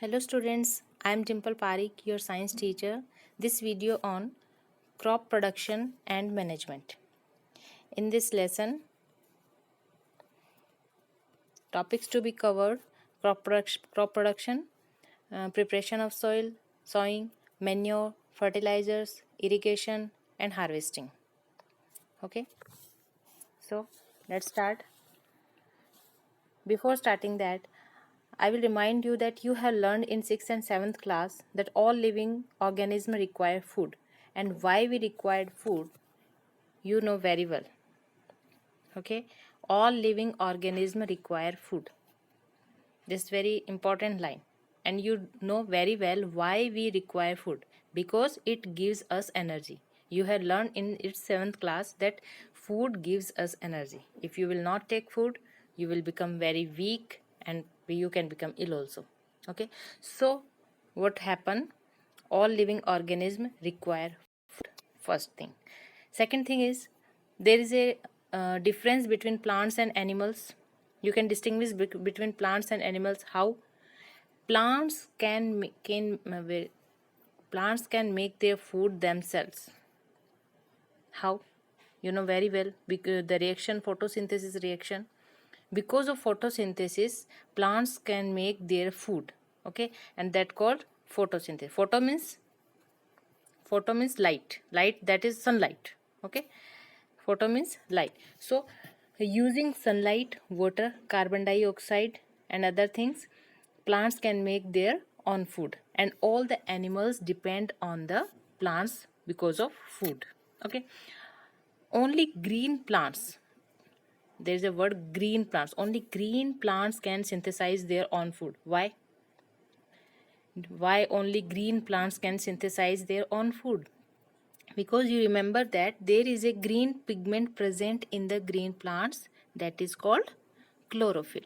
Hello students, I am Dimple Parikh, your science teacher. This video on crop production and management. In this lesson, topics to be covered: crop production, preparation of soil, sowing, manure, fertilizers, irrigation, and harvesting. Okay, so let's start. Before starting that, I will remind you that you have learned in 6th and 7th class that all living organisms require food, and why we require food you know very well. Okay, all living organisms require food. This very important line, and you know very well why we require food, because it gives us energy. You have learned in its 7th class that food gives us energy. If you will not take food, you will become very weak and you can become ill also. Okay, so what happen? All living organisms require food. First thing. Second thing is, there is a difference between plants and animals. You can distinguish between plants and animals. How? Plants plants can make their food themselves. How? You know very well, because the reaction, photosynthesis reaction. Because of photosynthesis, plants can make their food. Okay, and that called photosynthesis. Photo means light. Light, that is sunlight. Okay, photo means light. So using sunlight, water, carbon dioxide, and other things, plants can make their own food, and all the animals depend on the plants because of food. Okay, only green plants, there is a word green plants, only green plants can synthesize their own food. Why only green plants can synthesize their own food? Because you remember that there is a green pigment present in the green plants, that is called chlorophyll.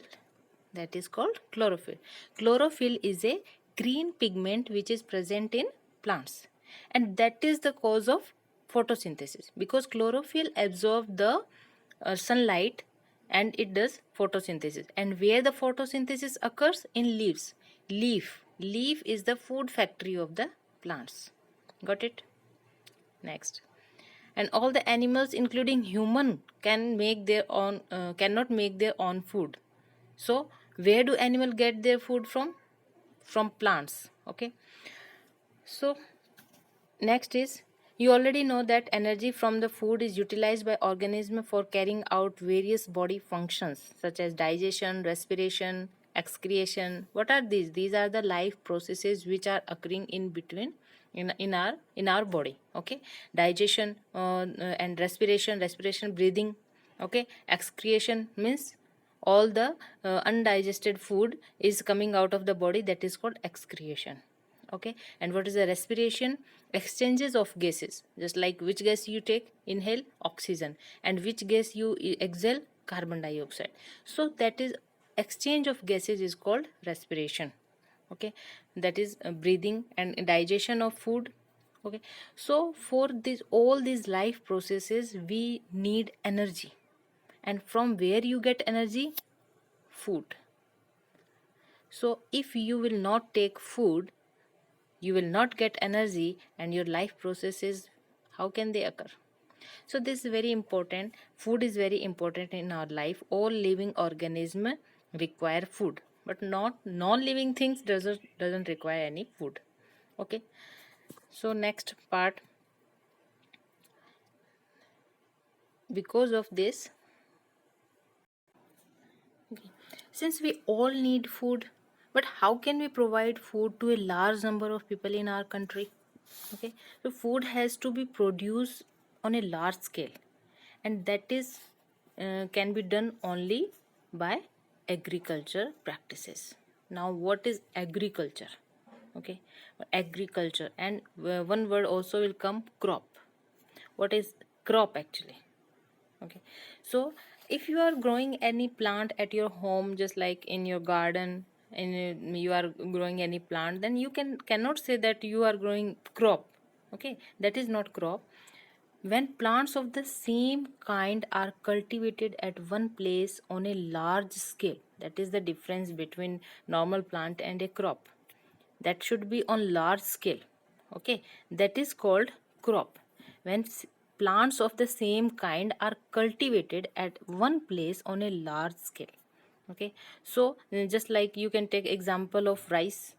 Chlorophyll is a green pigment which is present in plants, and that is the cause of photosynthesis, because chlorophyll absorbs the sunlight and it does photosynthesis. And where the photosynthesis occurs? In leaves. Leaf is the food factory of the plants. Got it? Next. And all the animals including human cannot make their own food. So where do animals get their food from plants. Okay, so next is, you already know that energy from the food is utilized by organism for carrying out various body functions such as digestion, respiration, excretion. What are these? These are the life processes which are occurring in between in our body. Okay, digestion and respiration, breathing. Okay, excretion means all the undigested food is coming out of the body, that is called excretion. Okay, and what is the respiration? Exchanges of gases, just like which gas you take, inhale oxygen, and which gas you exhale, carbon dioxide. So that is exchange of gases is called respiration. Okay, that is breathing and digestion of food. Okay, so for this, all these life processes, we need energy. And from where you get energy? Food. So if you will not take food, you will not get energy, and your life processes, how can they occur? So this is very important. Food is very important in our life. All living organisms require food, but not non-living things doesn't require any food. Okay, so next part, because of this, since we all need food, but how can we provide food to a large number of people in our country? Okay, so food has to be produced on a large scale, and that is can be done only by agriculture practices. Now what is agriculture? Okay, agriculture, and one word also will come, crop. What is crop actually? Okay, so if you are growing any plant at your home, just like in your garden, and you are growing any plant, then you cannot say that you are growing crop. Okay, that is not crop. When plants of the same kind are cultivated at one place on a large scale, that is the difference between normal plant and a crop. that should be on large scale. Okay, that is called crop. When plants of the same kind are cultivated at one place on a large scale. Okay, so just like you can take example of rice,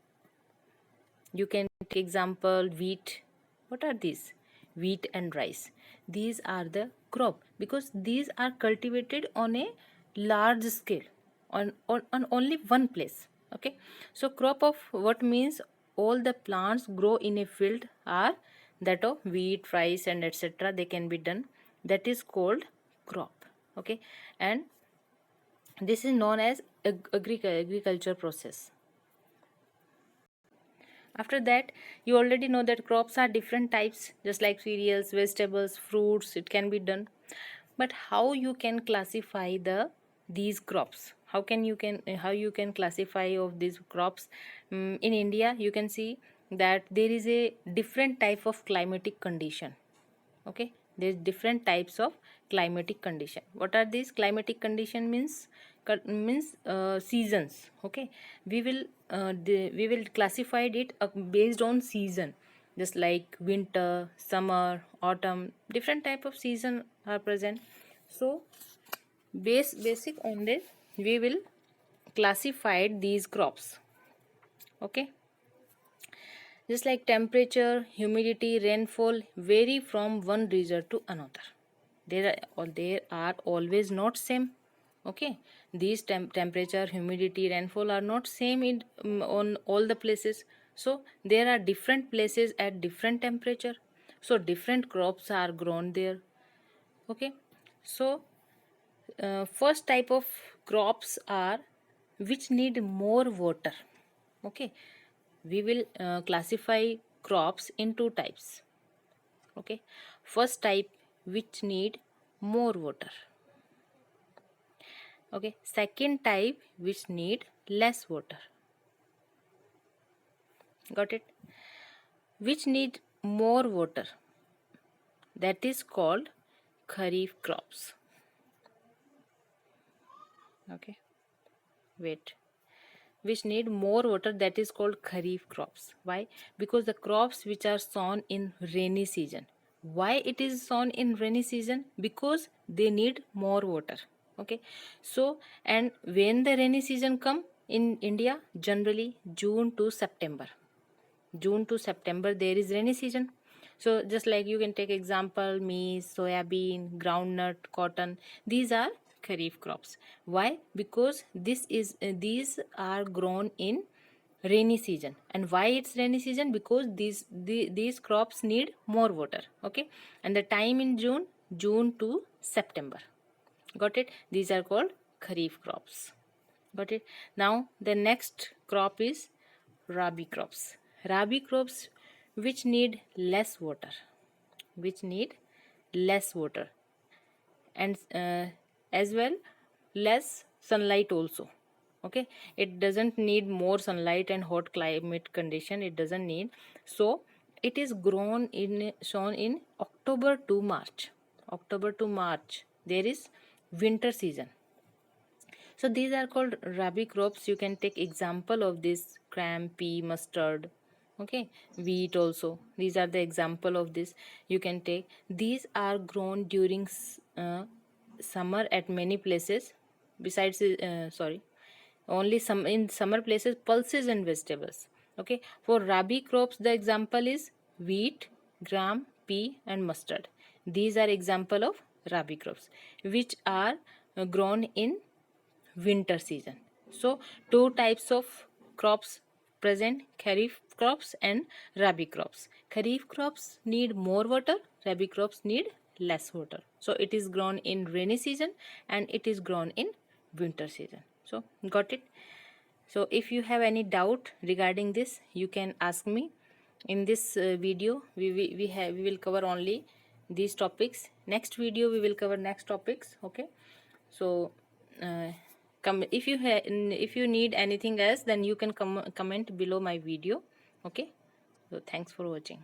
you can take example wheat. What are these? Wheat and rice. These are the crop because these are cultivated on a large scale, on only one place. Okay, so crop of what means all the plants grow in a field are that of wheat, rice and etc. They can be done. That is called crop. Okay, and this is known as agriculture process. After that, you already know that crops are different types, just like cereals, vegetables, fruits. It can be done. But how you can classify these crops? How you can classify of these crops? In India, you can see that there is a different type of climatic condition. Okay, there's different types of climatic condition. What are these climatic condition? Means seasons. Okay, we will classify it based on season, just like winter, summer, autumn. Different type of season are present. So basic on this we will classify these crops. Okay, just like temperature, humidity, rainfall vary from one region to another. They are always not same. Okay, these temperature, humidity, rainfall are not same on all the places. So there are different places at different temperature. So different crops are grown there. Okay, so first type of crops are which need more water. Okay, we will classify crops in two types. Okay, first type which need more water. Okay, second type which need less water. Got it? Which need more water, that is called kharif crops. Okay, wait, which need more water, that is called kharif crops. Why? Because the crops which are sown in rainy season. Why it is sown in rainy season? Because they need more water. Okay, so and when the rainy season come in India, generally June to September there is rainy season. So just like you can take example maize, soybean, groundnut, cotton. These are kharif crops. Why? Because these are grown in rainy season. And why it's rainy season? Because these crops need more water. Okay, and the time in June to September. Got it? These are called kharif crops. Got it? Now the next crop is rabi crops. Rabi crops which need less water, which need less water, and as well less sunlight also. Okay, it doesn't need more sunlight and hot climate condition. It doesn't need. So it is shown in October to March. October to March there is winter season. So these are called rabi crops. You can take example of this gram, pea, mustard. Okay, wheat also. These are the example of this. You can take. These are grown during summer at many places. Besides, only some in summer places, pulses and vegetables. Okay, for rabi crops, the example is wheat, gram, pea, and mustard. These are example of rabi crops, which are grown in winter season. So two types of crops present, kharif crops and rabi crops. Kharif crops need more water, rabi crops need less water. So it is grown in rainy season and it is grown in winter season. So got it? So if you have any doubt regarding this, you can ask me. In this video we will cover only these topics. Next video we will cover next topics. Okay, so if you need anything else, then you can comment below my video. Okay, so thanks for watching.